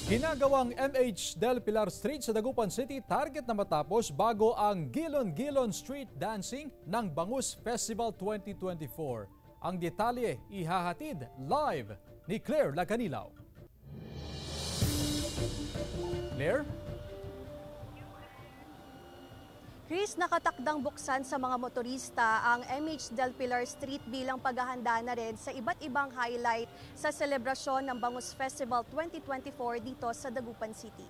Ginagawang MH Del Pilar Street sa Dagupan City target na matapos bago ang Gilon-Gilon Street Dancing ng Bangus Festival 2024. Ang detalye ihahatid live ni Claire Lacanilaw. Claire? Chris, nakatakdang buksan sa mga motorista ang MH Del Pilar Street bilang paghahanda na rin sa iba't ibang highlight sa selebrasyon ng Bangus Festival 2024 dito sa Dagupan City.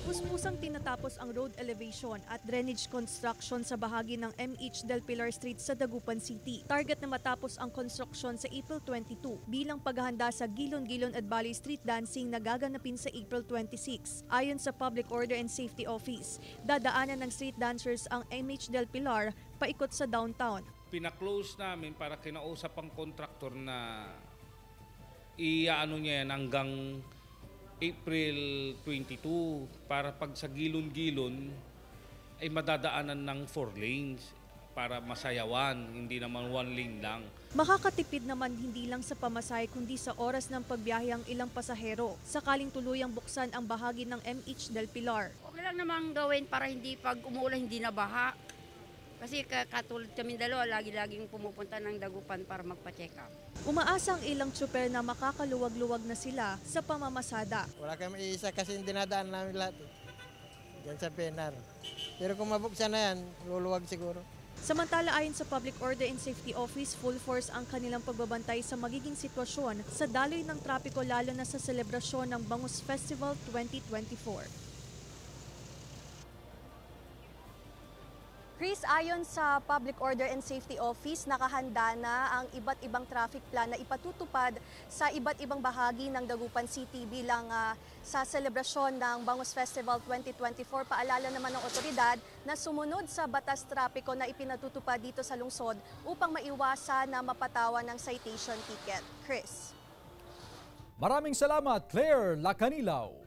Puspusang tinatapos ang road elevation at drainage construction sa bahagi ng MH Del Pilar Street sa Dagupan City. Target na matapos ang construction sa April 22 bilang paghahanda sa Gilon-Gilon at Valley Street Dancing na gaganapin sa April 26. Ayon sa Public Order and Safety Office, dadaanan ng street dancers ang MH Del Pilar paikot sa downtown. Pina-close namin para kinausap ang kontraktor na iaano niya yan hanggang April 22 para pag sa Gilon-Gilon ay madadaanan ng 4 lanes para masayawan, hindi naman 1 lane lang. Makakatipid naman hindi lang sa pamasahe kundi sa oras ng pagbiyahe ang ilang pasahero sakaling tuluyang buksan ang bahagi ng MH Del Pilar. Okay lang namang gawin para hindi pag umuulan hindi na baha. Kasi katulad kami dalawa, lagi-laging pumupunta ng Dagupan para magpa-check up. Umaasa ang ilang tsuper na makakaluwag-luwag na sila sa pamamasada. Wala kami iisa kasi dinadaan namin lahat. Diyan sa Penar. Pero kung mabuksan na yan, luluwag siguro. Samantala ayon sa Public Order and Safety Office, full force ang kanilang pagbabantay sa magiging sitwasyon sa daloy ng trapiko lalo na sa selebrasyon ng Bangus Festival 2024. Chris, ayon sa Public Order and Safety Office, nakahanda na ang iba't ibang traffic plan na ipatutupad sa iba't ibang bahagi ng Dagupan City bilang sa selebrasyon ng Bangus Festival 2024. Paalala naman ng otoridad na sumunod sa batas trapiko na ipinatutupad dito sa lungsod upang maiwasan na mapatawan ng citation ticket. Chris. Maraming salamat, Claire Lacanilaw.